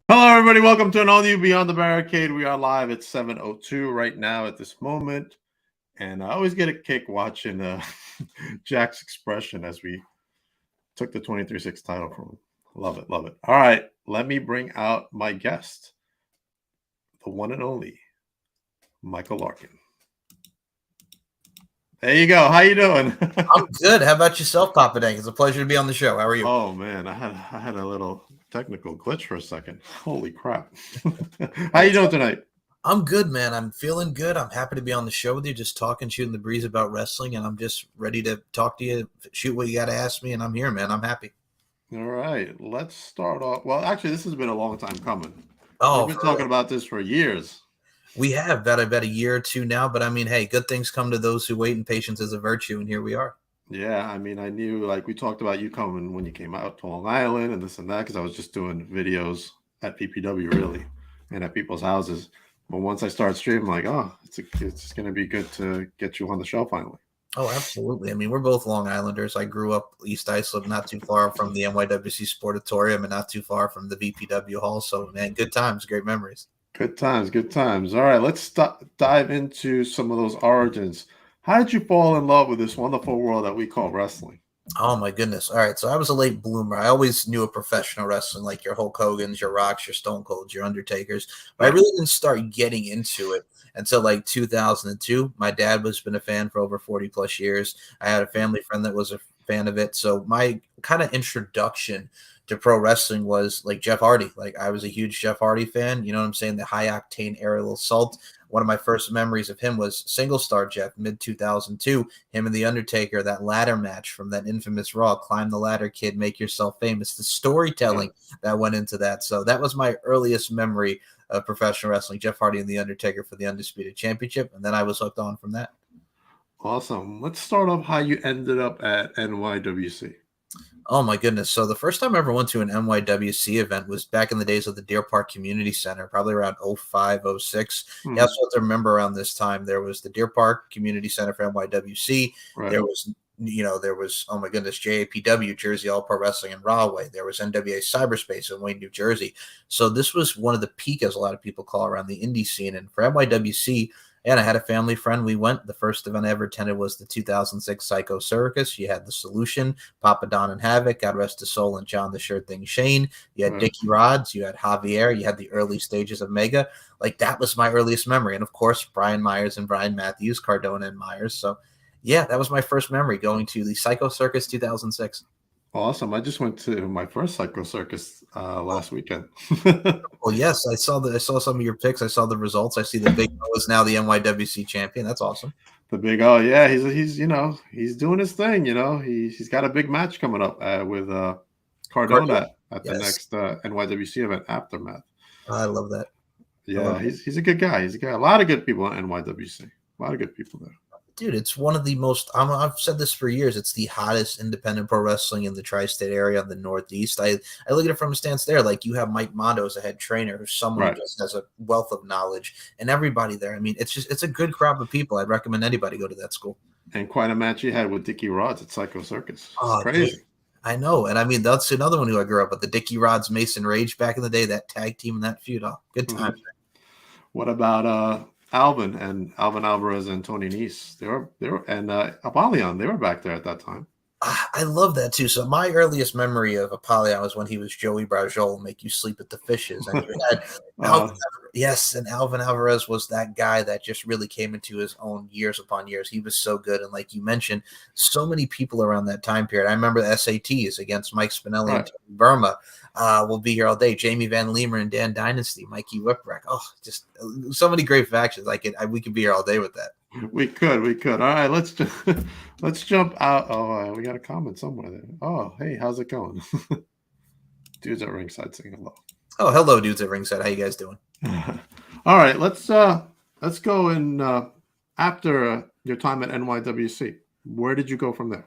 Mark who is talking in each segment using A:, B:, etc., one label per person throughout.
A: Hello, everybody. Welcome to an all-new Beyond the Barricade. We are live at 7:02 right now at this moment, and I always get a kick watching Jack's expression as we took the 23-6 title from him. Love it, love it. All right, let me bring out my guest, the one and only Michael Larkin. There you go. How you doing?
B: I'm good. How about yourself, Papa Dank? It's a pleasure to be on the show. How are you?
A: Oh man, I had a little technical glitch for a second. Holy crap! How you doing tonight?
B: I'm good, man. I'm feeling good. I'm happy to be on the show with you, just talking, shooting the breeze about wrestling, and I'm just ready to talk to you, shoot what you got to ask me, and I'm here, man. I'm happy.
A: All right, let's start off. Well, actually, this has been a long time coming. We've
B: Oh,
A: been
B: for
A: talking
B: real.
A: about this for years.
B: We have about a year or two now, but I mean, hey, good things come to those who wait, and patience is a virtue, and here we are.
A: Yeah, I mean, I knew like we talked about you coming when you came out to Long Island and this and that because I was just doing videos at PPW really and at people's houses. But once I started streaming, like, oh, it's going to be good to get you on the show finally.
B: Oh, absolutely. I mean, we're both Long Islanders. I grew up East Islip, not too far from the NYWC Sportatorium and not too far from the VPW Hall. So, man, good times, great memories.
A: Good times, good times. All right, let's dive into some of those origins. How did you fall in love with this wonderful world that we call wrestling?
B: Oh my goodness. All right. So I was a late bloomer. I always knew of professional wrestling, like your Hulk Hogan's, your Rocks, your Stone Colds, your Undertakers. But I
A: Right.
B: really didn't start getting into it until like 2002. My dad was been a fan for over 40 plus years. I had a family friend that was a fan of it. So my kind of introduction to pro wrestling was like Jeff Hardy. Like I was a huge Jeff Hardy fan. You know what I'm saying? The high octane aerial assault. One of my first memories of him was Single Star Jeff, mid 2002. Him and The Undertaker, that ladder match from that infamous Raw, climb the ladder, kid, make yourself famous. The storytelling that went into that. So that was my earliest memory of professional wrestling, Jeff Hardy and The Undertaker for the Undisputed Championship. And then I was hooked on from that.
A: Awesome. Let's start off how you ended up at NYWC.
B: Oh my goodness. So the first time I ever went to an NYWC event was back in the days of the Deer Park Community Center, probably around 05, 06. You also have to remember around this time there was the Deer Park Community Center for NYWC.
A: Right.
B: There was, oh my goodness, JAPW, Jersey All Pro Wrestling in Rahway. There was NWA Cyberspace in Wayne, New Jersey. So this was one of the peak, as a lot of people call around the indie scene. And for NYWC, and I had a family friend. We went. The first event I ever attended was the 2006 Psycho Circus. You had The Solution, Papa Don and Havoc, God rest his soul, and John the Sure Thing Shane. You had Dickie Rods. You had Javier. You had the early stages of Mega. Like that was my earliest memory. And of course, Brian Myers and Brian Matthews, Cardona and Myers. So yeah, that was my first memory going to the Psycho Circus 2006.
A: Awesome. I just went to my first Psycho Circus last weekend.
B: Well, yes, I saw some of your picks. I saw the results. I see the Big O is now the NYWC champion. That's awesome.
A: The Big O, yeah, he's doing his thing. He's got a big match coming up with Cardona at the next NYWC event, Aftermath.
B: I love that.
A: Yeah, he's a good guy. He's got a lot of good people in NYWC. A lot of good people there.
B: Dude, it's one of the most, I've said this for years, it's the hottest independent pro wrestling in the tri-state area in the Northeast. I look at it from a stance there. Like you have Mike Mondo as a head trainer, who's someone who just has a wealth of knowledge, and everybody there. I mean, it's a good crowd of people. I'd recommend anybody go to that school.
A: And quite a match you had with Dickie Rods at Psycho Circus.
B: Oh,
A: crazy.
B: Dude, I know. And I mean, that's another one who I grew up with, the Dickie Rods Mason Rage back in the day, that tag team and that feud. Oh, good time.
A: What about Alvin Alvarez and Tony Nese? They were and Apollyon, they were back there at that time.
B: I love that too. So my earliest memory of Apollyon was when he was Joey Brajol, Make You Sleep with the Fishes. And you had and Alvin Alvarez was that guy that just really came into his own years upon years. He was so good. And like you mentioned, so many people around that time period. I remember the SATs against Mike Spinelli and Tony Burma. We'll be here all day. Jamie Van Leemer and Dan Dynasty, Mikey Whipwreck. Oh, just so many great factions. We could be here all day with that.
A: We could. All right, let's jump out. Oh, we got a comment somewhere there. Oh, hey, how's it going? Dudes at ringside saying hello.
B: Oh, hello, dudes at ringside. How you guys doing?
A: All right, let's go in after your time at NYWC. Where did you go from there?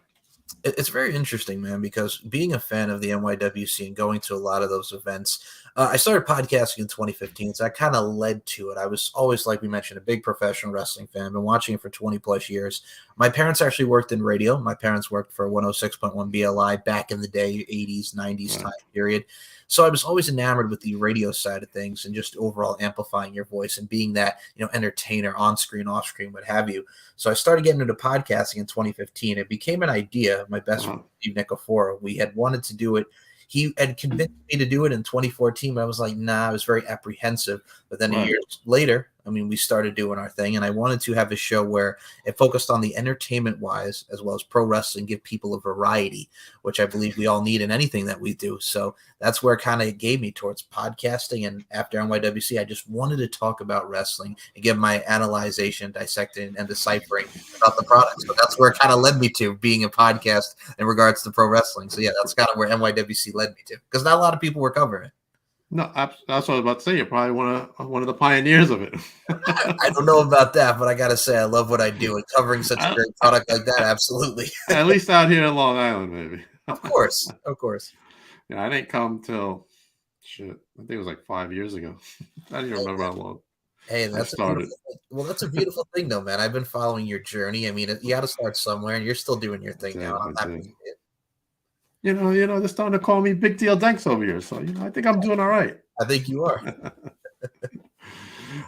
B: It's very interesting, man, because being a fan of the NYWC and going to a lot of those events, I started podcasting in 2015, so that kind of led to it. I was always, like we mentioned, a big professional wrestling fan. Been watching it for 20 plus years. My parents actually worked in radio. My parents worked for 106.1 BLI back in the day, 80s, 90s
A: Right.
B: time period. So I was always enamored with the radio side of things and just overall amplifying your voice and being that, entertainer on screen, off screen, what have you. So I started getting into podcasting in 2015. It became an idea. My best
A: Uh-huh.
B: friend, Steve Nicofora, we had wanted to do it. He had convinced me to do it in 2014. But I was like, nah, I was very apprehensive. But then a
A: Right.
B: year later, we started doing our thing. And I wanted to have a show where it focused on the entertainment wise, as well as pro wrestling, give people a variety, which I believe we all need in anything that we do. So that's where it kind of gave me towards podcasting. And after NYWC, I just wanted to talk about wrestling and give my analyzation, dissecting, and deciphering about the product. So that's where it kind of led me to being a podcast in regards to pro wrestling. So yeah, that's kind of where NYWC led me to, because not a lot of people were covering it.
A: No, that's what I was about to say. You're probably one of the pioneers of it.
B: I don't know about that, but I gotta say I love what I do, and covering such a
A: I-
B: great product like that, absolutely.
A: At least out here in Long Island, maybe.
B: Of course, of course.
A: Yeah, I didn't come till shit. I think it was like 5 years ago. I don't even remember how long
B: Hey,
A: I
B: that's a
A: started.
B: beautiful thing. Well, that's a beautiful thing, though, man. I've been following your journey. I mean, you got to start somewhere, and you're still doing your
A: I
B: thing now.
A: did.
B: I'm
A: I
B: happy to
A: did.
B: see it.
A: They're starting to call me Big Deal Danks over here. So I think I'm doing all right.
B: I think you are.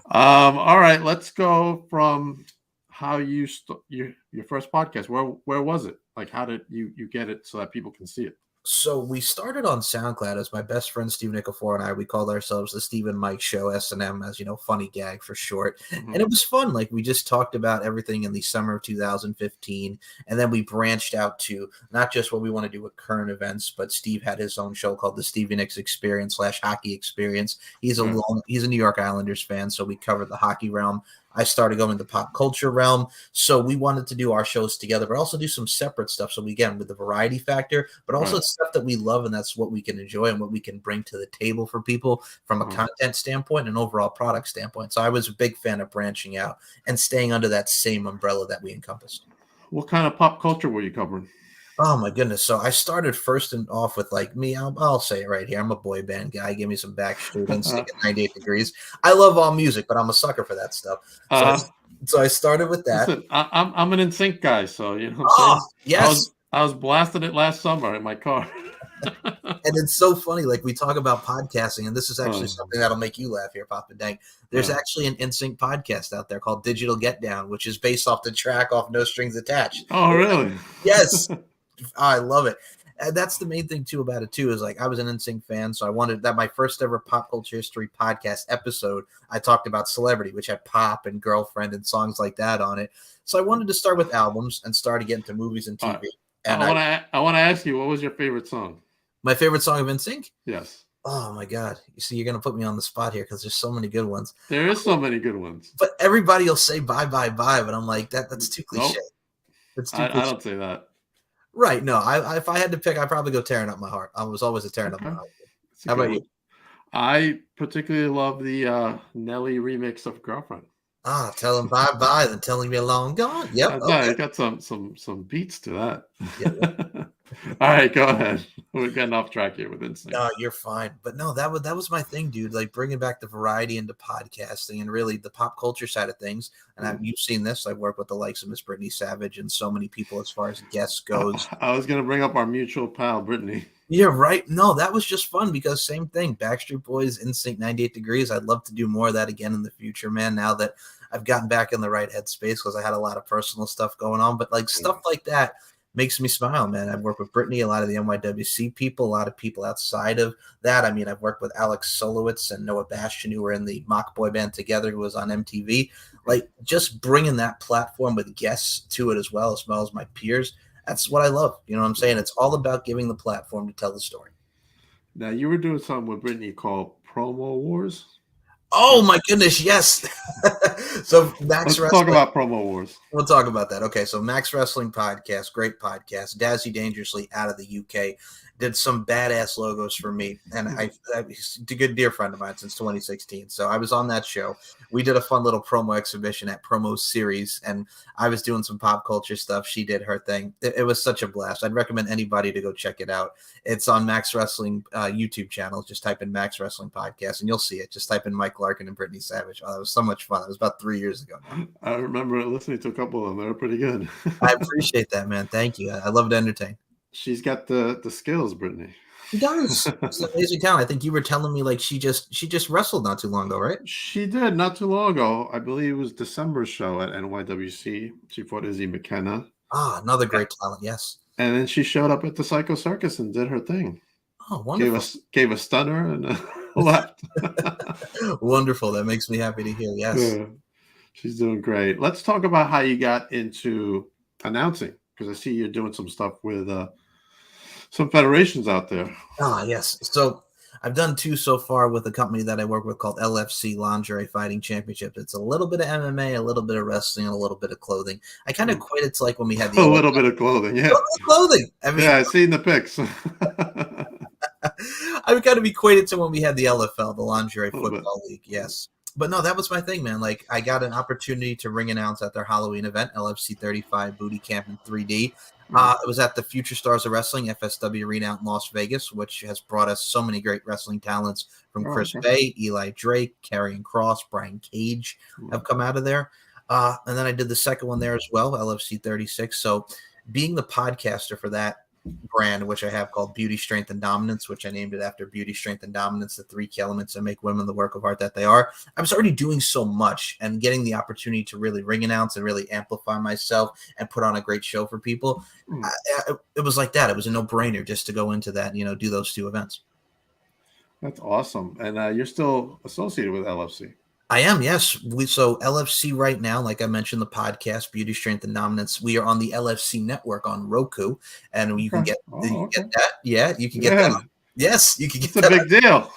A: All right, let's go from how you your first podcast. Where was it? Like, how did you get it so that people can see it?
B: So we started on SoundCloud as my best friend Steve Nicofora and I. We called ourselves the Steve and Mike Show, S&M, as funny gag for short.
A: Mhm.
B: And it was fun. Like, we just talked about everything in the summer of 2015, and then we branched out to not just what we want to do with current events, but Steve had his own show called the Stevie Nicks Experience / Hockey Experience. He's
A: Right.
B: a New York Islanders fan, so we covered the hockey realm. I started going the pop culture realm. So we wanted to do our shows together, but also do some separate stuff. So we, again, with the variety factor, but also
A: Right.
B: stuff that we love, and that's what we can enjoy and what we can bring to the table for people from a
A: Uh-huh.
B: content standpoint and overall product standpoint. So I was a big fan of branching out and staying under that same umbrella that we encompassed.
A: What kind of pop culture were you covering?
B: Oh my goodness. So I started first and off with, like, me. I'll say it right here. I'm a boy band guy. Give me some Backstreet and Stick at 98 Degrees. I love all music, but I'm a sucker for that stuff.
A: Uh-huh.
B: So I started with that.
A: Listen, I'm an NSYNC guy, so you know what I'm
B: Oh,
A: saying.
B: yes.
A: I was blasting it last summer in my car.
B: And it's so funny. Like, we talk about podcasting, and this is actually something that'll make you laugh here, Papa Dank. There's actually an NSYNC podcast out there called Digital Get Down, which is based off the track off No Strings Attached.
A: Oh, really?
B: Yes. I love it. And that's the main thing too about it too, is like, I was an NSYNC fan, so I wanted that my first ever pop culture history podcast episode, I talked about celebrity, which had pop and girlfriend and songs like that on it. So I wanted to start with albums and started getting to movies and TV.
A: Right.
B: And
A: I want to ask you, what was your favorite song?
B: my favorite song of NSYNC?
A: Yes.
B: Oh my God. You see, you're going to put me on the spot here because there's so many good ones.
A: There is so many good ones.
B: But everybody will say bye, bye, bye. But I'm like, that's too cliche.
A: Nope.
B: That's too
A: I
B: cliche.
A: don't say that.
B: Right. No, if I had to pick, I'd probably go Tearing Up My Heart. I was always a Tearing Up My Heart.
A: That's a
B: How
A: good
B: about you?
A: one. I particularly love the Nelly remix of Girlfriend.
B: Tell him bye bye, then telling me long gone. Yep.
A: That's
B: Okay.
A: right. It got some beats to that.
B: Yeah.
A: All right, go ahead. We're getting off track here with NSYNC.
B: No, you're fine. But no, that was my thing, dude. Like, bringing back the variety into podcasting and really the pop culture side of things. And you've seen this. I've worked with the likes of Miss Brittany Savage and so many people as far as guests goes.
A: I was going to bring up our mutual pal, Brittany.
B: Yeah, right. No, that was just fun because same thing. Backstreet Boys, NSYNC, 98 Degrees. I'd love to do more of that again in the future, man. Now that I've gotten back in the right headspace, because I had a lot of personal stuff going on. But like, stuff like that makes me smile, man. I've worked with Brittany, a lot of the NYWC people, a lot of people outside of that. I mean, I've worked with Alex Solowitz and Noah Bastian, who were in the mock boy band together, who was on MTV. Like, just bringing that platform with guests to it as well as my peers. That's what I love. You know what I'm saying? It's all about giving the platform to tell the story.
A: Now, you were doing something with Brittany called Promo Wars.
B: Oh my goodness, yes. So Max
A: Let's
B: Wrestling.
A: talk about Promo Wars.
B: We'll talk about that. Okay, so Max Wrestling Podcast, great podcast. Dazzy Dangerously out of the UK did some badass logos for me, and he's a good dear friend of mine since 2016. So I was on that show. We did a fun little promo exhibition at Promo Series, and I was doing some pop culture stuff. She did her thing. It was such a blast. I'd recommend anybody to go check it out. It's on Max Wrestling YouTube channel. Just type in Max Wrestling Podcast, and you'll see it. Just type in Mike Larkin and Brittany Savage. Oh, that was so much fun. It was about 3 years ago now.
A: I remember listening to a couple of them. They were pretty good.
B: I appreciate that, man. Thank you. I love to entertain.
A: She's got the skills, Brittany.
B: She does. It's an amazing talent. I think you were telling me like she just wrestled not too long ago, right?
A: She did not too long ago. I believe it was December's show at NYWC. She fought Izzy McKenna.
B: Ah, another great talent. Yes.
A: And then she showed up at the Psycho Circus and did her thing.
B: Oh, wonderful.
A: Gave a stunner and left.
B: Wonderful. That makes me happy to hear. Yes.
A: Yeah. She's doing great. Let's talk about how you got into announcing, because I see you're doing some stuff with some federations out there.
B: Ah, yes. So I've done 2 so far with a company that I work with called LFC Lingerie Fighting Championship. It's a little bit of MMA, a little bit of wrestling, and a little bit of clothing. I kind of equate it to like when we had
A: a little bit of clothing. Yeah.
B: Clothing. I mean,
A: yeah, I've seen the pics.
B: I would kind of equate it to when we had the LFL, the Lingerie Football League. Yes. But no, that was my thing, man. Like, I got an opportunity to ring announce at their Halloween event, LFC 35 Booty Camp in 3D. It was at the Future Stars of Wrestling, FSW Arena out in Las Vegas, which has brought us so many great wrestling talents from Chris Bay, Eli Drake, Karrion Kross, Brian Cage have come out of there. And then I did the second one there as well, LFC 36. So being the podcaster for that brand, which I have called Beauty, Strength, and Dominance, which I named it after Beauty, Strength, and Dominance, the 3 key elements that make women the work of art that they are. I was already doing so much, and getting the opportunity to really ring announce and really amplify myself and put on a great show for people. It was like that. It was a no-brainer just to go into that, do those 2 events.
A: That's awesome. And you're still associated with LFC.
B: I am, yes. So LFC right now, like I mentioned, the podcast Beauty, Strength, and Dominance. We are on the LFC network on Roku, and you can get get that. Yeah, you can get that. Yes, you can get that.
A: It's a big deal.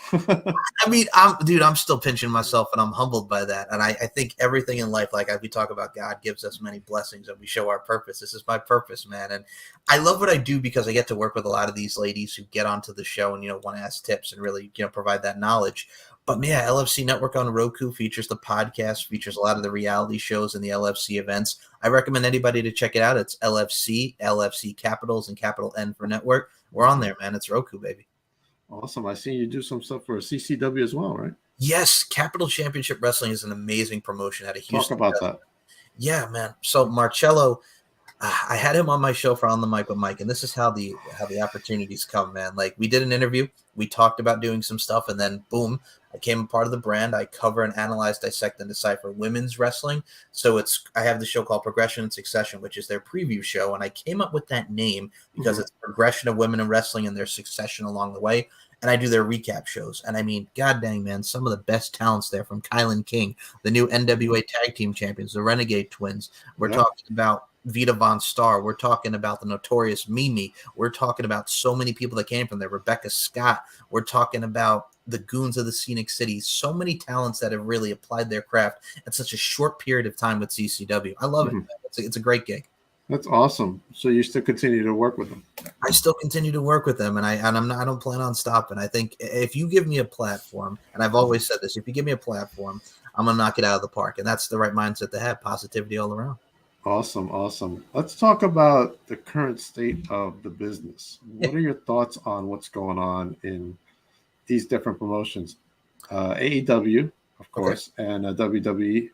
B: I mean, I'm still pinching myself, and I'm humbled by that. And I think everything in life, like we talk about, God gives us many blessings, and we show our purpose. This is my purpose, man. And I love what I do because I get to work with a lot of these ladies who get onto the show and want to ask tips and really provide that knowledge. But yeah, LFC Network on Roku features the podcast, features a lot of the reality shows and the LFC events. I recommend anybody to check it out. It's LFC Capitals and capital N for network. We're on there, man. It's Roku, baby.
A: Awesome. I see you do some stuff for CCW as well, right?
B: Yes, Capital Championship Wrestling is an amazing promotion out of Houston.
A: Talk about that.
B: Yeah, man. So Marcello, I had him on my show for On the Mic with Mike, and this is how the opportunities come, man. Like, we did an interview, we talked about doing some stuff, and then boom, I became a part of the brand. I cover and analyze, dissect, and decipher women's wrestling. So I have the show called Progression and Succession, which is their preview show, and I came up with that name because it's progression of women in wrestling and their succession along the way. And I do their recap shows. And I mean, god dang, man, some of the best talents there, from Kylan King, the new NWA Tag Team Champions, the Renegade Twins. We're talking about Vita Von Starr. We're talking about the Notorious Mimi. We're talking about so many people that came from there. Rebecca Scott. We're talking about the Goons of the Scenic City. So many talents that have really applied their craft at such a short period of time with CCW. I love it. It's a great gig.
A: That's awesome. So you still continue to work with them? I
B: still continue to work with them, and I don't plan on stopping. I think if you give me a platform, and I've always said this, if you give me a platform, I'm gonna knock it out of the park, and that's the right mindset to have. Positivity all around.
A: Awesome. Let's talk about the current state of the business. What are your thoughts on what's going on in these different promotions? AEW, of course, and WWE.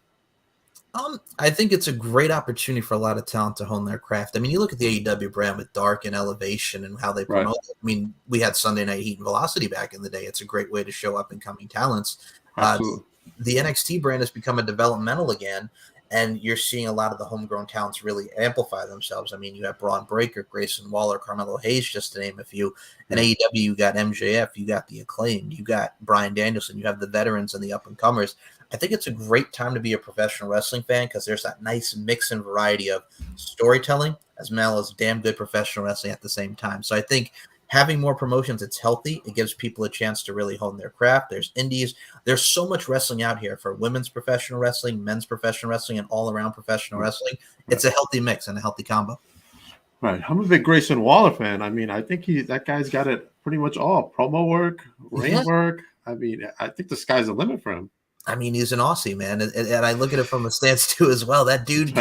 B: I think it's a great opportunity for a lot of talent to hone their craft. I mean, you look at the AEW brand with Dark and Elevation and how they promote it. I mean, we had Sunday Night Heat and Velocity back in the day. It's a great way to show up and coming talents. The NXT brand has become a developmental again, and you're seeing a lot of the homegrown talents really amplify themselves. I mean, you have Braun Breaker, Grayson Waller, Carmelo Hayes, just to name a few. And AEW, you got MJF, you got The Acclaimed, you got Bryan Danielson, you have the veterans and the up-and-comers. I think it's a great time to be a professional wrestling fan because there's that nice mix and variety of storytelling as well as damn good professional wrestling at the same time. So I think having more promotions, it's healthy. It gives people a chance to really hone their craft. There's indies. There's so much wrestling out here for women's professional wrestling, men's professional wrestling, and all-around professional wrestling. It's a healthy mix and a healthy combo.
A: Right. I'm a big Grayson Waller fan. I mean, I think that guy's got it pretty much all. Promo work, ring work. I mean, I think the sky's the limit for him.
B: I mean, he's an Aussie, man. And I look at it from a stance, too, as well. That dude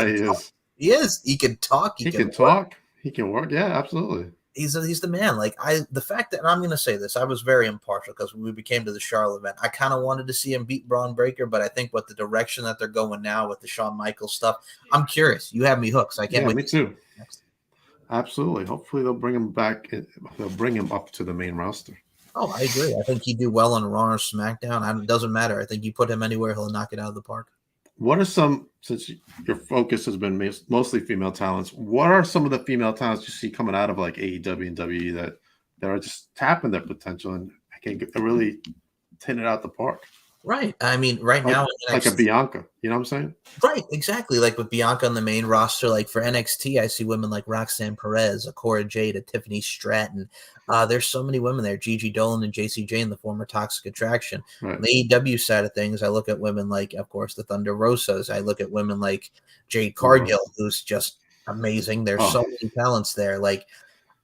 B: He is. He can talk.
A: He can talk. He can work. Yeah, absolutely.
B: He's the man. Like the fact that, and I'm going to say this, I was very impartial because when we came to the Charlotte event, I kind of wanted to see him beat Braun Breaker, but I think with the direction that they're going now with the Shawn Michaels stuff, I'm curious. You have me hooked. So I can't wait.
A: Me too. Absolutely. Hopefully they'll bring him back. They'll bring him up to the main roster.
B: Oh, I agree. I think he'd do well on Raw or SmackDown. It doesn't matter. I think you put him anywhere, he'll knock it out of the park.
A: What are since your focus has been mostly female talents, what are some of the female talents you see coming out of like AEW and WWE that are just tapping their potential and can really hit it out the park?
B: Right. I mean, right now,
A: like a Bianca, you know what I'm saying?
B: Right, exactly. Like with Bianca on the main roster, like for NXT, I see women like Roxanne Perez, a Cora Jade, a Tiffany Stratton. There's so many women there. Gigi Dolan and JC Jane, the former Toxic Attraction. Right. On the AEW side of things, I look at women like, of course, the Thunder Rosas. I look at women like Jade Cargill, who's just amazing. There's so many talents there. Like,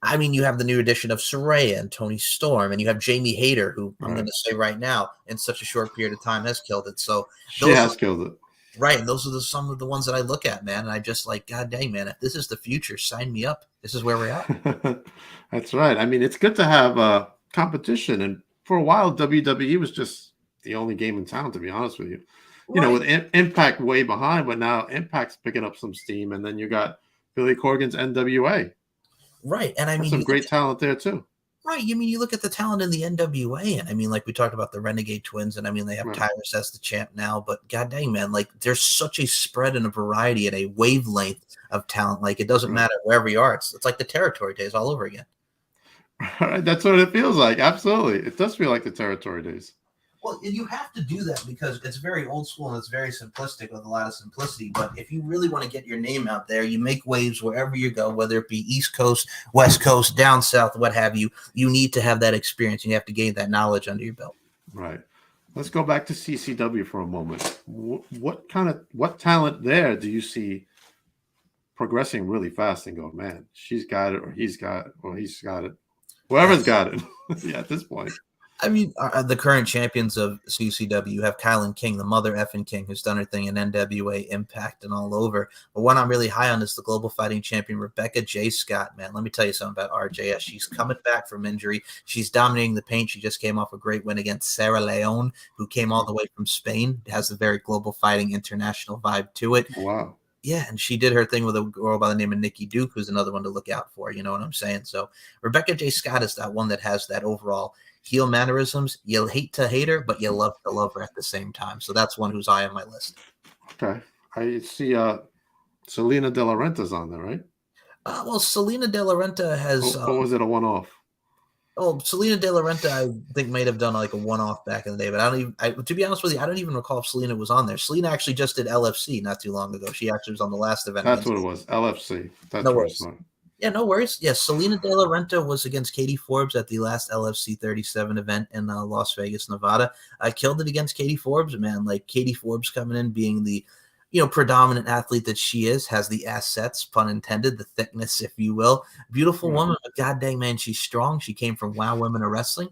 B: I mean, you have the new addition of Saraya and Toni Storm, and you have Jamie Hayter, who I'm going to say right now, in such a short period of time, has killed it. So
A: she has killed it.
B: Right, and those are some of the ones that I look at, man. And I just like, God dang, man, if this is the future, sign me up. This is where we're at.
A: That's right. I mean, it's good to have competition. And for a while, WWE was just the only game in town, to be honest with you. You know, with Impact way behind, but now Impact's picking up some steam. And then you got Billy Corgan's NWA.
B: Right, and I mean,
A: some great talent there too.
B: Right, I mean, you look at the talent in the NWA, and I mean, like we talked about the Renegade Twins, and I mean, they have Tyrus as the champ now, but god dang, man, like there's such a spread and a variety and a wavelength of talent. Like it doesn't matter wherever you are. It's like the territory days all over again.
A: That's what it feels like. Absolutely, it does feel like the territory days.
B: Well, you have to do that because it's very old school and it's very simplistic with a lot of simplicity. But if you really want to get your name out there, you make waves wherever you go, whether it be East Coast, West Coast, down south, what have you. You need to have that experience and you have to gain that knowledge under your belt.
A: Right. Let's go back to CCW for a moment. What talent there do you see progressing really fast and go, man, she's got it, or he's got it. Whoever's got it. Yeah, at this point.
B: I mean, the current champions of CCW have Kylan King, the mother effing King, who's done her thing in NWA, Impact, and all over. But one I'm really high on is the global fighting champion, Rebecca J. Scott, man. Let me tell you something about RJS. She's coming back from injury. She's dominating the paint. She just came off a great win against Sarah Leone, who came all the way from Spain. It has a very global fighting international vibe to it.
A: Wow.
B: Yeah, and she did her thing with a girl by the name of Nikki Duke, who's another one to look out for. You know what I'm saying? So Rebecca J. Scott is that one that has that overall heel mannerisms. You hate to hate her, but you love to love her at the same time. So that's one who's high on my list.
A: Okay. I see Selena De La Renta's on there, right?
B: Well, Selena De La Renta has...
A: or was it a one-off?
B: Oh, Selena De La Renta, I think, might have done like a one-off back in the day, but to be honest with you, I don't even recall if Selena was on there. Selena actually just did LFC not too long ago. She actually was on the last event.
A: That's what it was, LFC. That's
B: no worries. Yeah, no worries. Yeah, Selena De La Renta was against Katie Forbes at the last LFC 37 event in Las Vegas, Nevada. I killed it against Katie Forbes, man. Like Katie Forbes coming in, being the predominant athlete that she is, has the assets, pun intended, the thickness, if you will. Beautiful woman, but god dang, man, she's strong. She came from Wow Women of Wrestling.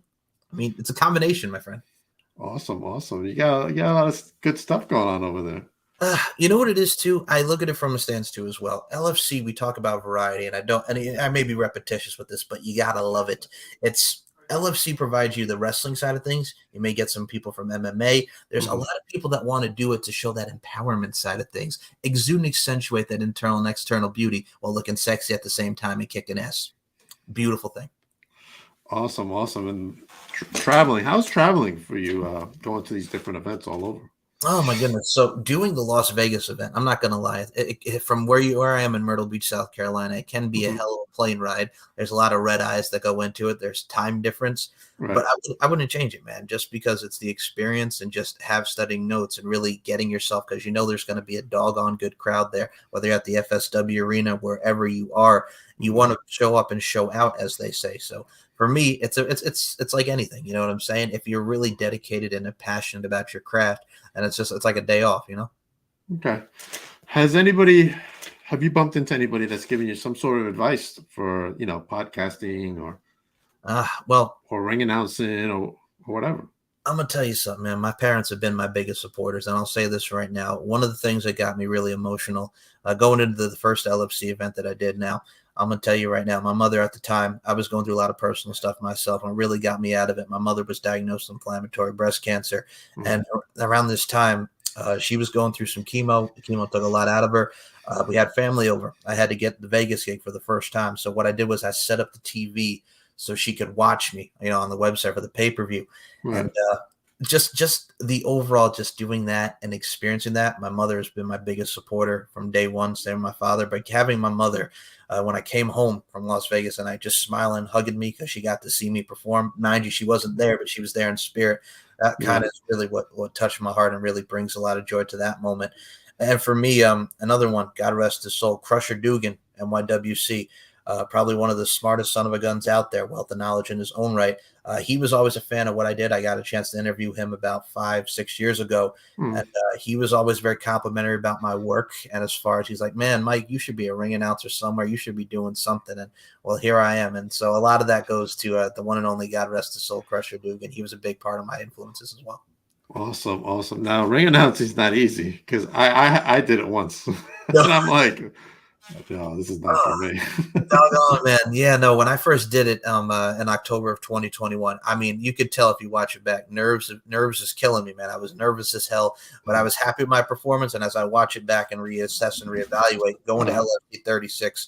B: I mean, it's a combination, my friend.
A: Awesome. You got a lot of good stuff going on over there.
B: You know what it is too? I look at it from a stance too as well. LFC, we talk about variety, and I may be repetitious with this, but you gotta love it. LFC provides you the wrestling side of things. You may get some people from MMA. There's a lot of people that want to do it to show that empowerment side of things, exude and accentuate that internal and external beauty while looking sexy at the same time and kicking ass. Beautiful thing.
A: Awesome. And traveling, how's traveling for you going to these different events all over?
B: Oh my goodness. So doing the Las Vegas event, I'm not going to lie, from where I am in Myrtle Beach, South Carolina, it can be a hell of a plane ride. There's a lot of red eyes that go into it. There's time difference, but I wouldn't change it, man, just because it's the experience and just studying notes and really getting yourself, because there's going to be a doggone good crowd there, whether you're at the FSW arena, wherever you are. You want to show up and show out, as they say. So for me, it's like anything. You know what I'm saying? If you're really dedicated and passionate about your craft, and it's like a day off. You know.
A: Okay. Have you bumped into anybody that's giving you some sort of advice for, podcasting
B: Well,
A: or ring announcing or whatever?
B: I'm gonna tell you something, man. My parents have been my biggest supporters, and I'll say this right now. One of the things that got me really emotional going into the first LFC event that I did. Now, I'm gonna tell you right now. My mother at the time, I was going through a lot of personal stuff myself, and it really got me out of it. My mother was diagnosed with inflammatory breast cancer, and around this time, she was going through some chemo. The chemo took a lot out of her. We had family over. I had to get the Vegas gig for the first time. So what I did was I set up the TV so she could watch me, on the website for the pay-per-view.
A: Right.
B: And just the overall, just doing that and experiencing that. My mother has been my biggest supporter from day one, same with my father. But having my mother, when I came home from Las Vegas and I just smiling, hugging me because she got to see me perform. Mind you, she wasn't there, but she was there in spirit. That kind of is really what touched my heart and really brings a lot of joy to that moment. And for me, another one, God rest his soul, Crusher Dugan, NYWC. Probably one of the smartest son of a guns out there, wealth of knowledge in his own right. He was always a fan of what I did. I got a chance to interview him about 5-6 years ago. And he was always very complimentary about my work. And as far as he's like, man, Mike, you should be a ring announcer somewhere. You should be doing something. And well, here I am. And so a lot of that goes to the one and only God rest his soul, Crusher Dugan. He was a big part of my influences as well.
A: Awesome. Now, ring announcing is not easy because I did it once. And I'm like, no, this is not for me.
B: Doggone, man. Yeah, no, when I first did it in October of 2021, I mean, you could tell if you watch it back, nerves is killing me, man. I was nervous as hell, but I was happy with my performance. And as I watch it back and reassess and reevaluate, going to LFC 36,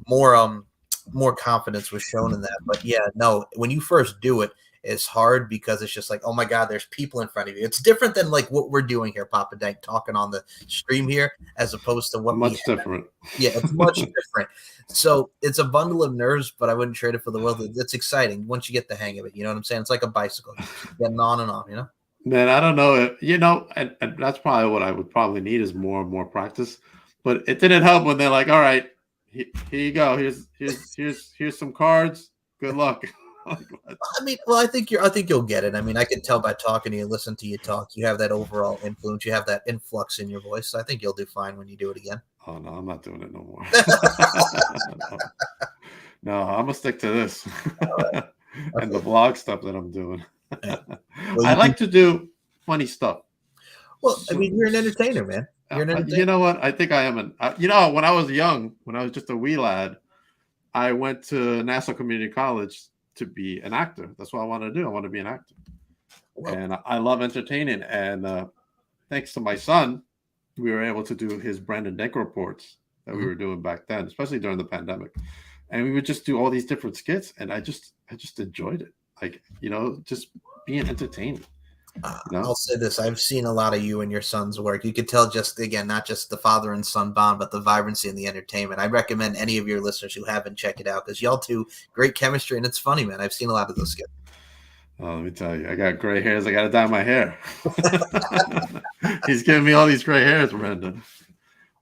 B: more confidence was shown in that. But yeah, no, when you first do it, it's hard because it's just like, oh my God, there's people in front of you. It's different than like what we're doing here, Papa Dank, talking on the stream here, as opposed to what
A: much different.
B: Yeah, it's much different. So it's a bundle of nerves, but I wouldn't trade it for the world. It's exciting once you get the hang of it. You know what I'm saying? It's like a bicycle, getting on and on.
A: Man, I don't know and that's probably what I would probably need is more and more practice. But it didn't help when they're like, all right, here you go. Here's some cards. Good luck.
B: I mean, well, I think you'll get it. I mean, I can tell by talking to you, listen to you talk. You have that overall influence. You have that influx in your voice. So I think you'll do fine when you do it again.
A: Oh no, I'm not doing it no more. No, I'm gonna stick to this and the vlog stuff that I'm doing. Well, I like to do funny stuff.
B: Well, I mean, you're an entertainer, man. You're an entertainer.
A: You know what? I think I am when I was young, when I was just a wee lad, I went to Nassau Community College to be an actor. That's what I want to do. I want to be an actor. Well, and I love entertaining. And thanks to my son, we were able to do his Brandon Denk reports that we were doing back then, especially during the pandemic. And we would just do all these different skits. And I just enjoyed it. Like, just being entertaining.
B: I'll say this. I've seen a lot of you and your son's work. You could tell just, again, not just the father and son bond, but the vibrancy and the entertainment. I recommend any of your listeners who haven't check it out because y'all two, great chemistry, and it's funny, man. I've seen a lot of those skits.
A: Oh, let me tell you, I got gray hairs. I got to dye my hair. He's giving me all these gray hairs, Brandon.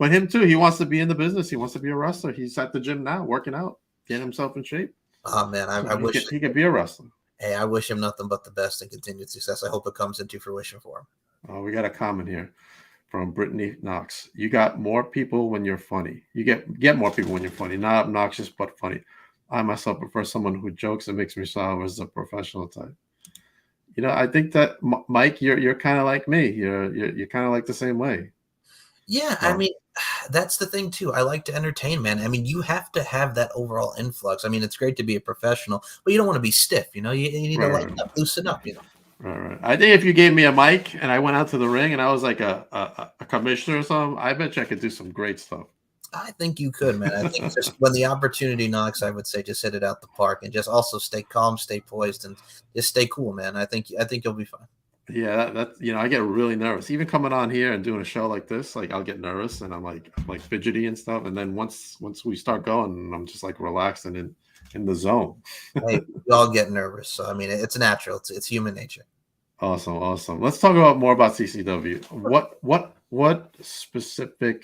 A: But him too. He wants to be in the business. He wants to be a wrestler. He's at the gym now, working out, getting himself in shape.
B: Oh, man, I wish
A: he could be a wrestler.
B: Hey, I wish him nothing but the best and continued success. I hope it comes into fruition for him.
A: Oh, we got a comment here from Brittany Knox. You got more people when you're funny. You get more people when you're funny, not obnoxious, but funny. I myself prefer someone who jokes and makes me smile as a professional type. I think that Mike, you're kind of like me. You're kind of like the same way.
B: Yeah, I mean, that's the thing too. I like to entertain, man. I mean, you have to have that overall influx. I mean, it's great to be a professional, but you don't want to be stiff. You need to lighten up, loosen up.
A: Right. I think if you gave me a mic and I went out to the ring and I was like a commissioner or something, I bet you I could do some great stuff.
B: I think you could, man. I think just when the opportunity knocks, I would say just hit it out the park and just also stay calm, stay poised, and just stay cool, man. I think you'll be fine.
A: Yeah, that's I get really nervous. Even coming on here and doing a show like this, like I'll get nervous and I'm like fidgety and stuff. And then once we start going, I'm just like relaxed and in the zone.
B: Hey, we all get nervous. So I mean, it's natural. It's human nature.
A: Awesome. Let's talk more about CCW. What specific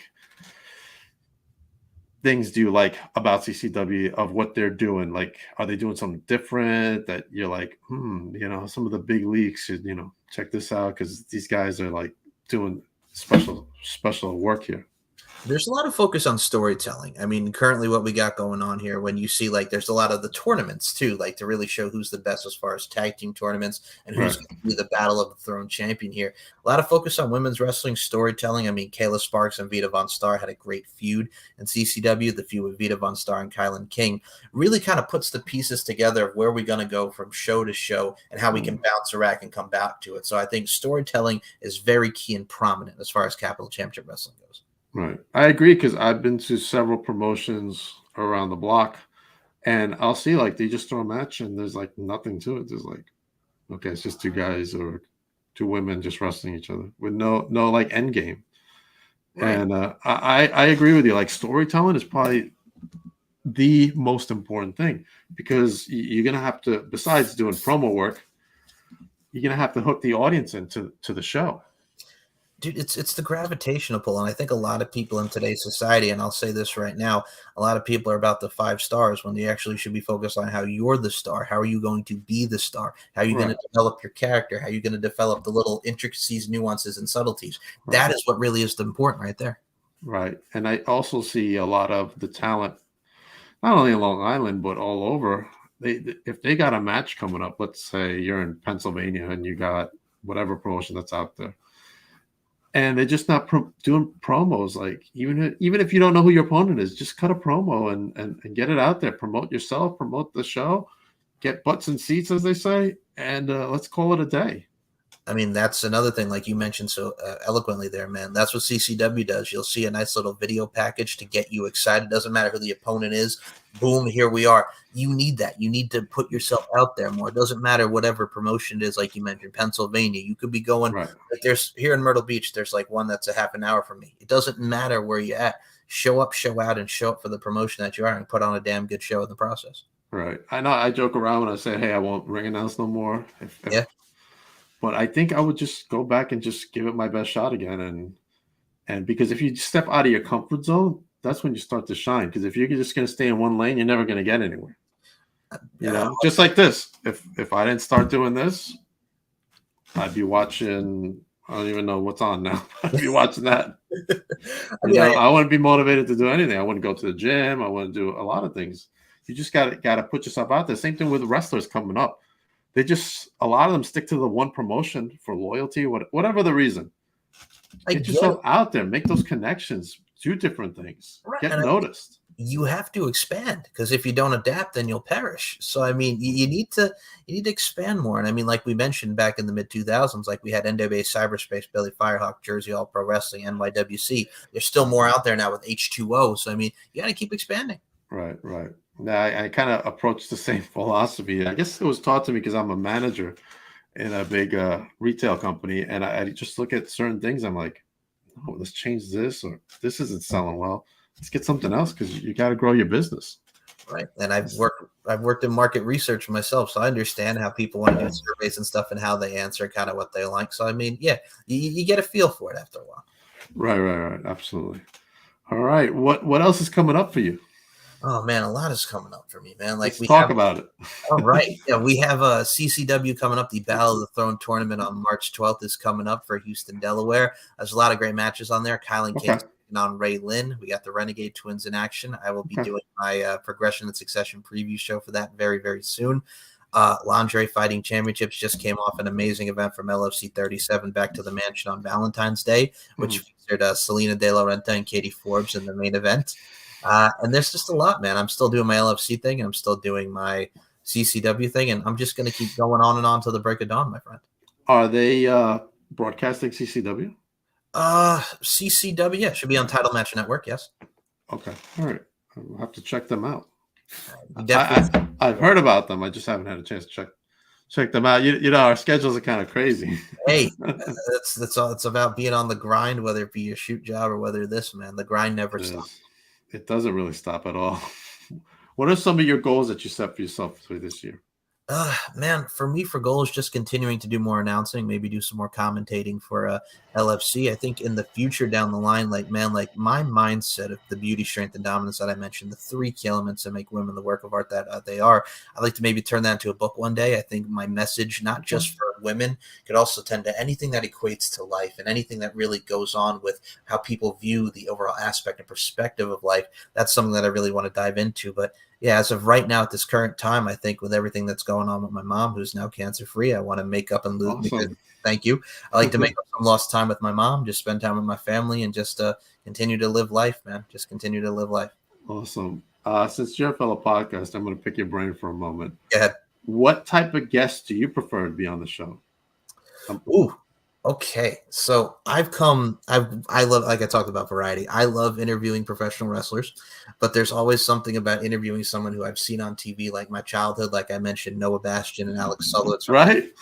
A: things do you like about CCW of what they're doing? Like, are they doing something different that you're like, some of the big leagues should, check this out because these guys are like doing special work here.
B: There's a lot of focus on storytelling. I mean, currently what we got going on here, when you see like there's a lot of the tournaments too, like to really show who's the best as far as tag team tournaments and who's going to be the Battle of the Throne champion here. A lot of focus on women's wrestling storytelling. I mean, Kayla Sparks and Vita Von Star had a great feud in CCW. The feud with Vita Von Star and Kylan King really kind of puts the pieces together of where we're going to go from show to show and how we can bounce around and come back to it. So I think storytelling is very key and prominent as far as Capital Championship Wrestling goes.
A: Right. I agree because I've been to several promotions around the block and I'll see like they just throw a match and there's like nothing to it. There's like, okay, it's just two guys or two women just wrestling each other with no like end game. Right. And I agree with you. Like storytelling is probably the most important thing because you're going to have to, besides doing promo work, you're going to have to hook the audience into the show.
B: Dude, it's the gravitational pull, and I think a lot of people in today's society, and I'll say this right now, a lot of people are about the 5 stars when they actually should be focused on how you're the star. How are you going to be the star? How are you going to develop your character? How are you going to develop the little intricacies, nuances, and subtleties? Right. That is what really is important right there.
A: Right, and I also see a lot of the talent, not only in Long Island, but all over. If they got a match coming up, let's say you're in Pennsylvania and you got whatever promotion that's out there, and they're just not doing promos. Like even if you don't know who your opponent is, just cut a promo and get it out there. Promote yourself, promote the show, get butts and seats, as they say, and let's call it a day.
B: I mean, that's another thing, like you mentioned so eloquently there, man. That's what CCW does. You'll see a nice little video package to get you excited. Doesn't matter who the opponent is. Boom, here we are. You need that. You need to put yourself out there more. It doesn't matter whatever promotion it is, like you mentioned, Pennsylvania. You could be going, like there's here in Myrtle Beach, there's like one that's a half an hour from me. It doesn't matter where you're at. Show up, show out, and show up for the promotion that you are and put on a damn good show in the process.
A: Right. I know I joke around when I say, hey, I won't ring announce no more. But I think I would just go back and just give it my best shot again. And because if you step out of your comfort zone, that's when you start to shine. Because if you're just going to stay in one lane, you're never going to get anywhere. You know, just like this. If I didn't start doing this, I'd be watching. I don't even know what's on now. I'd be watching that. I wouldn't be motivated to do anything. I wouldn't go to the gym. I wouldn't do a lot of things. You just got to put yourself out there. Same thing with wrestlers coming up. A lot of them stick to the one promotion for loyalty, whatever the reason. Get yourself out there, make those connections, do different things, get noticed.
B: You have to expand because if you don't adapt, then you'll perish. So, I mean, you need to expand more. And I mean, like we mentioned back in the mid 2000s, like we had NWA Cyberspace, Billy Firehawk, Jersey All Pro Wrestling, NYWC. There's still more out there now with H2O. So, I mean, you got to keep expanding.
A: Right. Now, I kind of approach the same philosophy. I guess it was taught to me because I'm a manager in a big retail company, and I just look at certain things. I'm like, oh, let's change this, or this isn't selling well. Let's get something else because you got to grow your business.
B: Right, and I've worked in market research myself, so I understand how people want to do surveys and stuff and how they answer, kind of what they like. So I mean, yeah, you get a feel for it after a while.
A: Right, absolutely. All right, what else is coming up for you?
B: Oh man, a lot is coming up for me, man. Like
A: Let's talk about it.
B: All right. Yeah, we have a CCW coming up. The Battle of the Throne tournament on March 12th is coming up for Houston, Delaware. There's a lot of great matches on there. Kylan King on Ray Lynn. We got the Renegade Twins in action. I will be doing my Progression and Succession preview show for that very, very soon. Lingerie Fighting Championships just came off an amazing event from LFC 37 back to the mansion on Valentine's Day, which featured Selena De La Renta and Katie Forbes in the main event. And there's just a lot, man. I'm still doing my LFC thing. And I'm still doing my CCW thing. And I'm just going to keep going on and on till the break of dawn, my friend.
A: Are they broadcasting CCW?
B: CCW, yeah. Should be on Title Match Network, yes.
A: Okay. All right. I'll have to check them out. I've heard about them. I just haven't had a chance to check them out. You know, our schedules are kind of crazy.
B: Hey, that's all. It's about being on the grind, whether it be your shoot job or whether this, man. The grind never stops.
A: It doesn't really stop at all. What are some of your goals that you set for yourself for this year?
B: Man, for me, for goals, just continuing to do more announcing, maybe do some more commentating for LFC. I think in the future down the line, like, man, like my mindset of the beauty, strength, and dominance that I mentioned, the three key elements that make women the work of art that they are, I'd like to maybe turn that into a book one day. I think my message, not just for women, could also tend to anything that equates to life and anything that really goes on with how people view the overall aspect and perspective of life. That's something that I really want to dive into. But yeah, as of right now, at this current time, I think with everything that's going on with my mom, who's now cancer free, I want to make up and lose.
A: Awesome.
B: Thank you. I like to make up some lost time with my mom, just spend time with my family, and just continue to live life, man. Just continue to live life.
A: Awesome. Since you're a fellow podcast, I'm going to pick your brain for a moment.
B: Go ahead.
A: What type of guests do you prefer to be on the show?
B: Ooh. Okay, so I love, like I talked about, variety. I love interviewing professional wrestlers, but there's always something about interviewing someone who I've seen on TV, like my childhood, like I mentioned, Noah Bastion and Alex Sulowitz.
A: Right?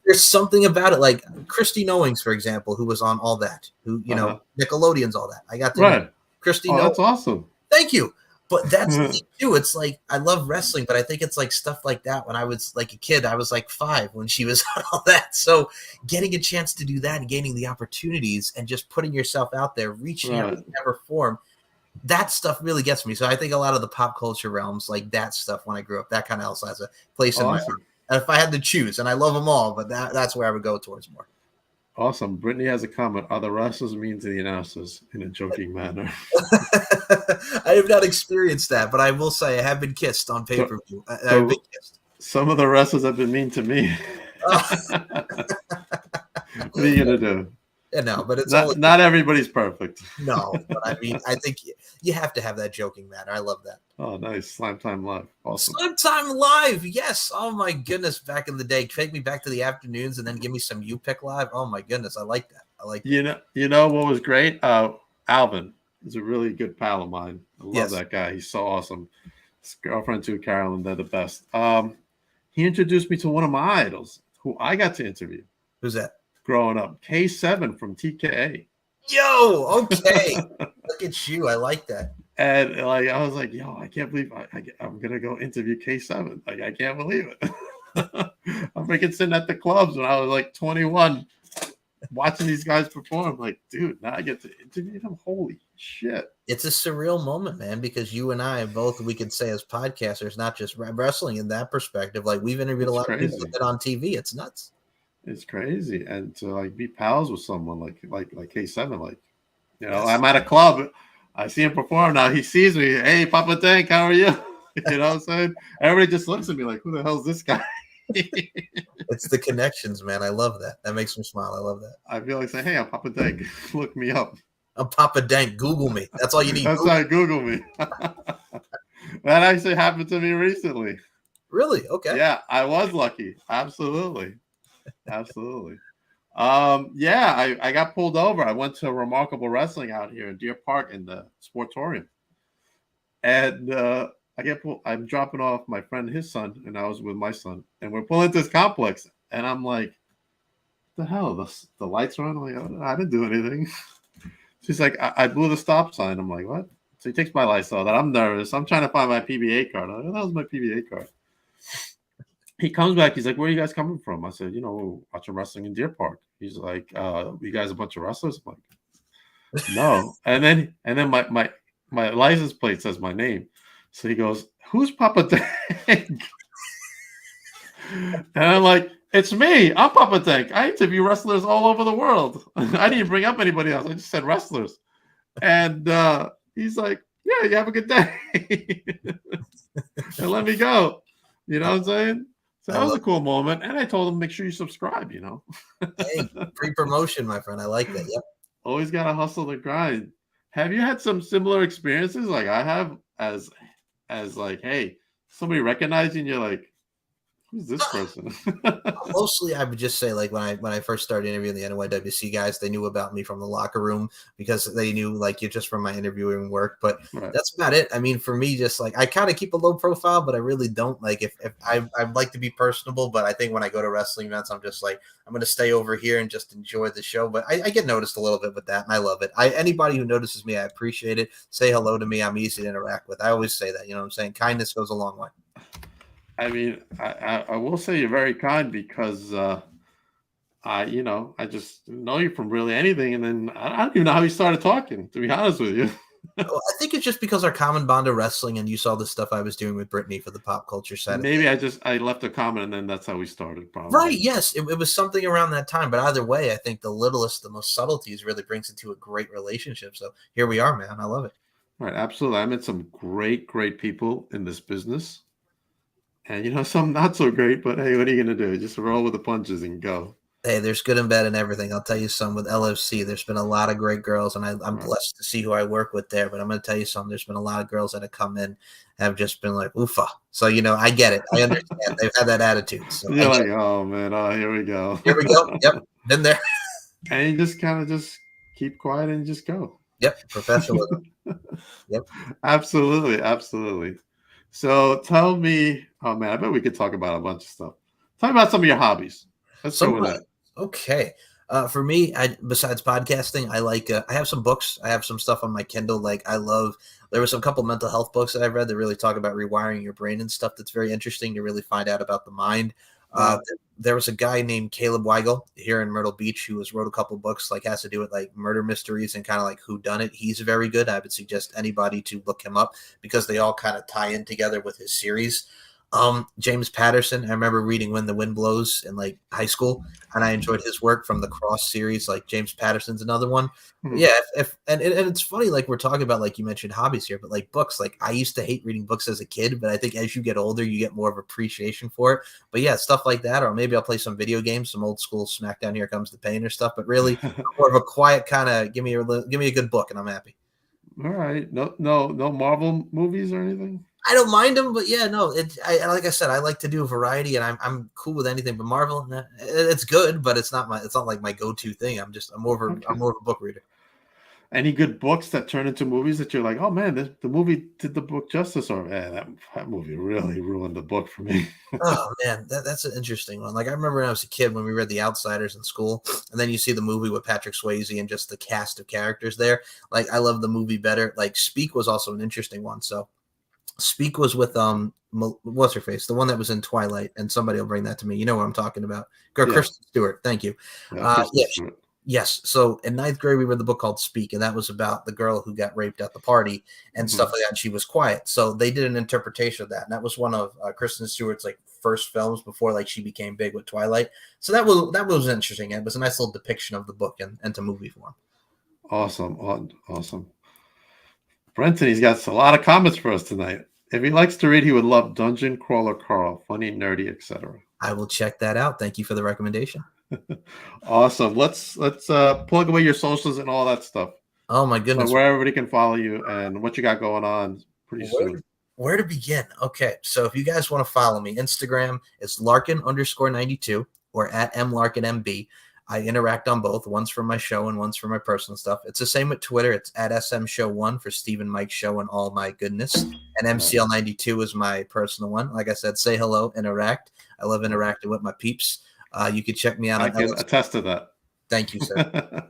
B: There's something about it, like Christy Knowings, for example, who was on All That, who, Nickelodeon's All That. I got to know Christy Knowings.
A: That's awesome.
B: Thank you. But that's the thing too. It's like, I love wrestling, but I think it's like stuff like that. When I was like a kid, I was like 5 when she was on All That. So getting a chance to do that and gaining the opportunities and just putting yourself out there, reaching out in whatever form, that stuff really gets me. So I think a lot of the pop culture realms, like that stuff when I grew up, that kind of also has a place in my heart. And if I had to choose, and I love them all, but that's where I would go towards more.
A: Awesome. Brittany has a comment. Are the wrestlers mean to the announcers in a joking manner?
B: I have not experienced that, but I will say I have been kissed on pay-per-view. I've been kissed.
A: Some of the wrestlers have been mean to me. What are you going to do?
B: Yeah, no, but it's
A: not everybody's perfect.
B: No, but I mean, I think you have to have that joking manner. I love that.
A: Oh, nice. Slime Time Live. Awesome.
B: Slime Time Live. Yes. Oh, my goodness. Back in the day. Take me back to the afternoons and then give me some You Pick Live. Oh, my goodness. I like that. I like that.
A: You know what was great? Alvin is a really good pal of mine. I love that guy. He's so awesome. His girlfriend, too, Carolyn. They're the best. He introduced me to one of my idols who I got to interview.
B: Who's that?
A: Growing up. K7 from TKA.
B: Yo, okay. Look at you. I like that.
A: And like I was like, yo, I can't believe I'm gonna go interview K7. Like I can't believe it. I'm freaking sitting at the clubs when I was like 21, watching these guys perform. Like, dude, now I get to interview them. Holy shit!
B: It's a surreal moment, man. Because you and I both, we could say as podcasters, not just wrestling in that perspective. Like we've interviewed a lot of people that on TV. It's nuts.
A: It's crazy, and to like be pals with someone like K7, like I'm at a club. I see him perform now. He sees me. Hey, Papa Dank, how are you? You know what I'm saying? Everybody just looks at me like, who the hell is this guy?
B: It's the connections, man. I love that. That makes me smile. I love that.
A: I feel like saying, hey, I'm Papa Dank. Look me up.
B: I'm Papa Dank. Google me. That's all you need.
A: That's right. Google me. That actually happened to me recently.
B: Really? Okay.
A: Yeah, I was lucky. Absolutely. Absolutely. I got pulled over. I went to Remarkable Wrestling out here in Deer Park in the Sportorium. And I'm dropping off my friend and his son, and I was with my son. And we're pulling into this complex. And I'm like, what the hell? The lights are on? I'm like, oh, I didn't do anything. She's like, I blew the stop sign. I'm like, what? So he takes my lights off. I'm nervous. I'm trying to find my PBA card. I'm like, that was my PBA card. He comes back. He's like, where are you guys coming from? I said, watching wrestling in Deer Park. He's like, you guys a bunch of wrestlers? I'm like, no. and then my license plate says my name. So he goes, who's Papa Dank? And I'm like, it's me. I'm Papa Dank. I interview wrestlers all over the world. I didn't bring up anybody else. I just said wrestlers. And he's like, yeah, you have a good day. And let me go. You know what I'm saying? So that was a cool moment. And I told him, make sure you subscribe,
B: Hey, pre-promotion, my friend. I like that. Yep.
A: Always got to hustle the grind. Have you had some similar experiences like I have as like, hey, somebody recognizing you're like, who's this person?
B: Mostly, I would just say, like, when I first started interviewing the NYWC guys, they knew about me from the locker room because they knew, like, you just from my interviewing work. But that's about it. I mean, for me, just like I kind of keep a low profile, but I really don't. Like, if I'd like to be personable, but I think when I go to wrestling events, I'm just like, I'm going to stay over here and just enjoy the show. But I get noticed a little bit with that, and I love it. Anybody who notices me, I appreciate it. Say hello to me. I'm easy to interact with. I always say that. You know what I'm saying? Kindness goes a long way.
A: I mean, I will say you're very kind because I just didn't know you from really anything, and then I don't even know how you started talking. To be honest with you,
B: Well, I think it's just because our common bond of wrestling, and you saw the stuff I was doing with Brittany for the pop culture side of
A: maybe
B: things.
A: I left a comment, and then that's how we started,
B: Right,
A: probably.
B: yes, it was something around that time, but either way, I think the littlest, the most subtleties really brings into a great relationship. So here we are, man. I love it.
A: Right, absolutely. I met some great people in this business, and some not so great. But hey, what are you gonna do? Just roll with the punches and go.
B: Hey, there's good and bad in everything. I'll tell you some with LFC. There's been a lot of great girls, and I'm
A: Right.
B: blessed to see who I work with there. But I'm going to tell you something. There's been a lot of girls that have come in, have just been like, "Oofa." So I get it. I understand. They've had that attitude. So I
A: You're
B: get
A: like,
B: it.
A: oh man, oh here we go.
B: Here we go. Yep, been there.
A: And you just kind of just keep quiet and just go.
B: Yep, professionalism. Yep.
A: Absolutely, absolutely. So tell me, oh man, I bet we could talk about a bunch of stuff. Tell me about some of your hobbies. Let's
B: Some
A: go with that.
B: okay. For me, I besides podcasting, I like I have some books. I have some stuff on my Kindle. Like I love. There was some couple mental health books that I've read that really talk about rewiring your brain and stuff. That's very interesting to really find out about the mind.
A: Right.
B: There was a guy named Caleb Weigel here in Myrtle Beach who has wrote a couple books like has to do with like murder mysteries and kind of like who done it. He's very good. I would suggest anybody to look him up because they all kind of tie in together with his series. James Patterson, I remember reading When the Wind Blows in like high school, and I enjoyed his work from the Cross series. Like James Patterson's another one. But
A: Hmm.
B: yeah, if and it's funny, like we're talking about, like you mentioned hobbies here, but like books, like I used to hate reading books as a kid, but I think as you get older, you get more of appreciation for it. But yeah, stuff like that, or maybe I'll play some video games, some old school SmackDown Here Comes the Pain or stuff. But really, I'm more of a quiet kind of give me a good book, and I'm happy.
A: All right. No Marvel movies or anything?
B: I don't mind them, but yeah, no. Like I said, I like to do a variety, and I'm cool with anything. But Marvel, it's good, but it's not like my go to thing. I'm
A: Okay.
B: more of a book reader.
A: Any good books that turn into movies that you're like, oh man, the movie did the book justice, or man, that movie really ruined the book for me.
B: Oh man, that's an interesting one. Like I remember when I was a kid when we read The Outsiders in school, and then you see the movie with Patrick Swayze and just the cast of characters there. Like I love the movie better. Like Speak was also an interesting one. So Speak was with what's her face, the one that was in Twilight, and somebody will bring that to me. You know what I'm talking about?
A: Yeah,
B: Kristen Stewart. Thank you.
A: yeah, Kristen
B: Yeah,
A: Stewart.
B: yes. So in ninth grade, we read the book called Speak, and that was about the girl who got raped at the party and stuff
A: Hmm.
B: like that. And she was quiet. So they did an interpretation of that, and that was one of Kristen Stewart's like first films before like she became big with Twilight. So that was interesting. It was a nice little depiction of the book and to movie form.
A: Awesome, awesome. Brenton, he's got a lot of comments for us tonight. If he likes to read, he would love Dungeon Crawler Carl, funny, nerdy, etc.
B: I will check that out. Thank you for the recommendation.
A: Awesome. Let's plug away your socials and all that stuff.
B: Oh my
A: So
B: goodness.
A: where everybody can follow you and what you got going on pretty
B: Where,
A: soon.
B: where to begin? Okay, so if you guys want to follow me, Instagram is Larkin_92 or at MLarkinMB. I interact on both. One's for my show and one's for my personal stuff. It's the same with Twitter. It's at SM Show1 for Steve and Mike's show and all my goodness. And
A: Right.
B: MCL92 is my personal one. Like I said, say hello, interact. I love interacting with my peeps. You can check me out
A: I
B: on
A: can
B: LFC.
A: attest to that.
B: Thank you, sir.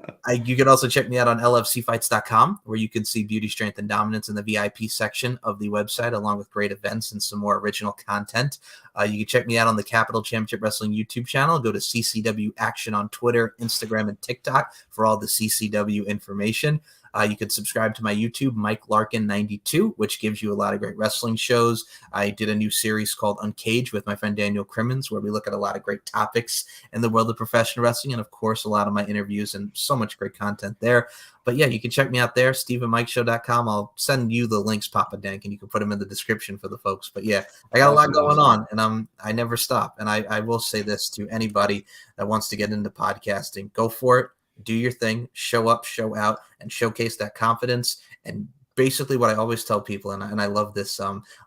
B: You can also check me out on lfcfights.com, where you can see beauty, strength, and dominance in the VIP section of the website, along with great events and some more original content. You can check me out on the Capital Championship Wrestling YouTube channel. Go to CCW Action on Twitter, Instagram, and TikTok for all the CCW information. You can subscribe to my YouTube, Mike Larkin 92, which gives you a lot of great wrestling shows. I did a new series called Uncaged with my friend Daniel Crimmins, where we look at a lot of great topics in the world of professional wrestling, and of course, a lot of my interviews and so much great content there. But yeah, you can check me out there, StephenMikeShow.com. I'll send you the links, Papa Dank, and you can put them in the description for the folks. But yeah, I got a lot
A: Awesome,
B: going
A: awesome.
B: on, and I never stop. And I will say this to anybody that wants to get into podcasting: go for it. Do your thing, show up, show out, and showcase that confidence. And basically, what I always tell people, and I love this: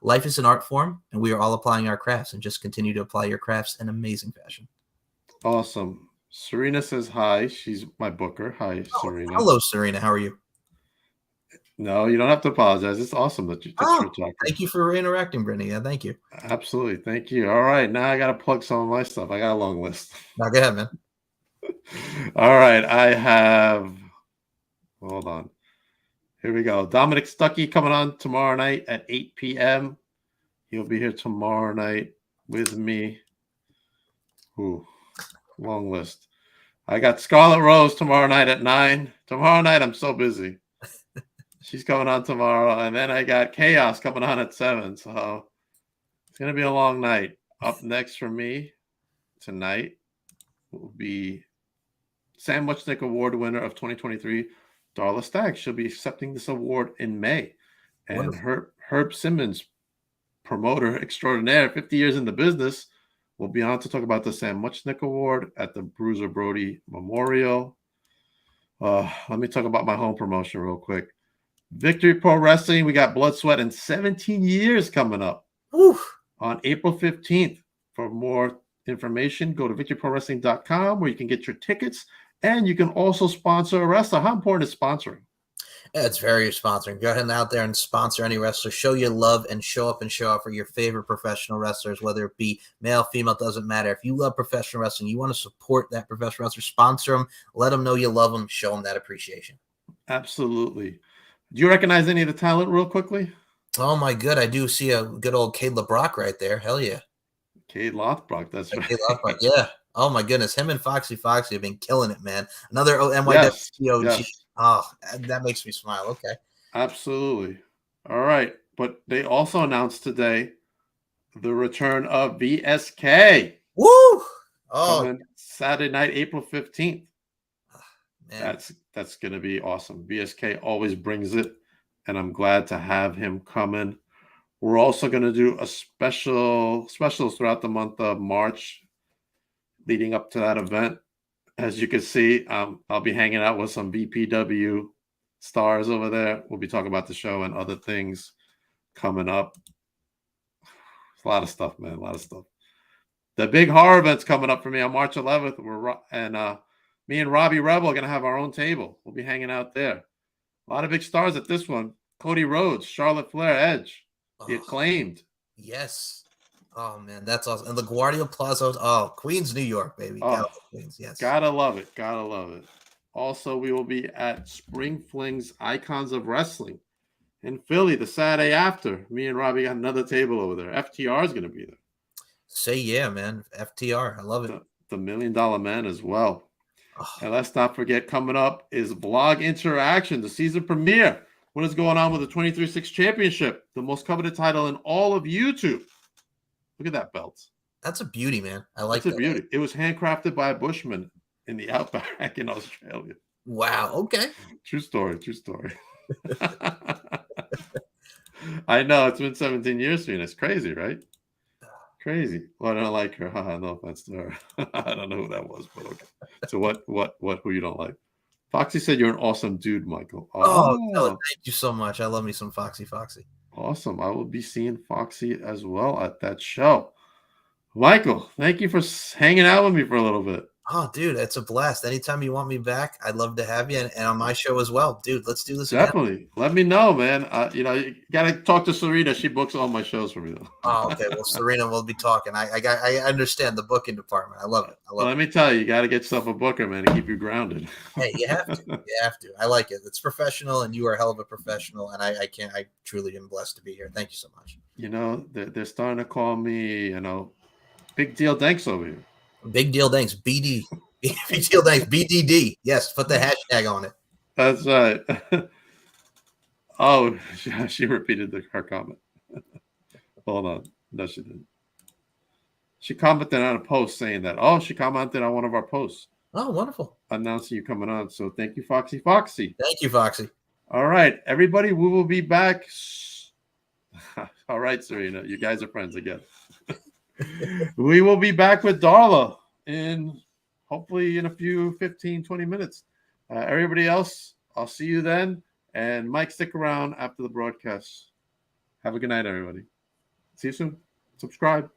B: life is an art form, and we are all applying our crafts, and just continue to apply your crafts in amazing fashion.
A: Awesome. Serena says hi. She's my booker. Hi,
B: Oh,
A: Serena.
B: hello, Serena. How are you?
A: No, you don't have to apologize. It's awesome that
B: Oh,
A: you're talking.
B: thank you for interacting, Brittany. Yeah, thank you.
A: Absolutely. Thank you. All right. Now I got to plug some of my stuff. I got a long list.
B: Now, go ahead, man.
A: All right. Hold on. Here we go. Dominic Stuckey coming on tomorrow night at 8 p.m. He'll be here tomorrow night. with me. Ooh, long list. I got Scarlet Rose tomorrow night at 9. Tomorrow night, I'm so busy. She's coming on tomorrow. And then I got Chaos coming on at 7. So it's going to be a long night. Up next for me tonight will be Sam Muchnick Award winner of 2023, Darla Staggs. She'll be accepting this award in May. And Herb Simmons, promoter extraordinaire, 50 years in the business, will be on to talk about the Sam Muchnick Award at the Bruiser Brody Memorial. Let me talk about my home promotion real quick. Victory Pro Wrestling, we got Blood, Sweat, and 17 years coming up. On April 15th. For more information, go to victoryprowrestling.com where you can get your tickets, and you can also sponsor a wrestler. How important is sponsoring?
B: Yeah, it's very sponsoring. Go ahead out there and sponsor any wrestler. Show your love and show up and show out for your favorite professional wrestlers, whether it be male, female, doesn't matter. If you love professional wrestling, you want to support that professional wrestler, sponsor them, let them know you love them, show them that appreciation.
A: Absolutely. Do you recognize any of the talent real quickly?
B: Oh, my good. I do see a good old Cade LeBrock right there. Hell yeah.
A: Cade Lothbrock, that's right.
B: Cade Lothbrock, yeah. Oh, my goodness. Him and Foxy have been killing it, man. Another NYWC OG.
A: Yes.
B: Oh, that makes me smile. Okay.
A: Absolutely. All right. But they also announced today the return of VSK.
B: Woo! Oh,
A: coming Saturday night, April 15th.
B: Man.
A: That's going to be awesome. VSK always brings it, and I'm glad to have him coming. We're also going to do a specials throughout the month of March leading up to that event. As you can see, I'll be hanging out with some VPW stars over there. We'll be talking about the show and other things coming up. It's a lot of stuff, man. A lot of stuff. The big horror event's coming up for me on March 11th. Me and Robbie Rebel are going to have our own table. We'll be hanging out there. A lot of big stars at this one. Cody Rhodes, Charlotte Flair, Edge, the Acclaimed.
B: Yes. Oh, man, that's awesome. And LaGuardia Plaza. Oh, Queens, New York, baby.
A: Oh,
B: Queens, yes.
A: Gotta love it. Gotta love it. Also, we will be at Spring Fling's Icons of Wrestling in Philly the Saturday after. Me and Robbie got another table over there. FTR is going to be there.
B: Say yeah, man. FTR. I love it.
A: The $1 Million Man as well. Oh. And let's not forget, coming up is Blog Interaction, the season premiere. What is going on with the 23-6 championship, the most coveted title in all of YouTube? Look at that belt.
B: That's a beauty, man. I like that.
A: It's a beauty. It was handcrafted by a Bushman in the outback in Australia.
B: Wow. Okay.
A: True story. I know. It's been 17 years for you. It's crazy, right? Crazy. Well, I don't like her. No offense to her. I don't know who that was, but okay. So who you don't like? Foxy said you're an awesome dude, Michael.
B: Oh, thank you so much. I love me some Foxy.
A: Awesome. I will be seeing Foxy as well at that show. Michael, thank you for hanging out with me for a little bit.
B: Oh, dude, it's a blast. Anytime you want me back, I'd love to have you, and on my show as well. Dude, let's do this
A: Definitely.
B: again.
A: Let me know, man. You got to talk to Serena. She books all my shows for me, though.
B: Oh, okay. Well, Serena will be talking. I understand the booking department. I love it.
A: Let me tell you got to get yourself a booker, man, to keep you grounded.
B: Hey, you have to. You have to. I like it. It's professional, and you are a hell of a professional, and I truly am blessed to be here. Thank you so much.
A: They're starting to call me, Big Deal Thanks over here.
B: Big Deal Thanks, BD. Big Deal Thanks, BDD. Yes, put the hashtag on it.
A: That's right. Oh, she repeated her comment. Hold on. No, she didn't. She commented on a post saying that. Oh, she commented on one of our posts.
B: Oh, wonderful.
A: Announcing you coming on. So thank you, Foxy.
B: Thank you, Foxy.
A: All right, everybody, we will be back. All right, Serena. You guys are friends again. We will be back with Darla hopefully in a few 15, 20 minutes. Everybody else, I'll see you then. And Mike, stick around after the broadcast. Have a good night, everybody. See you soon. Subscribe.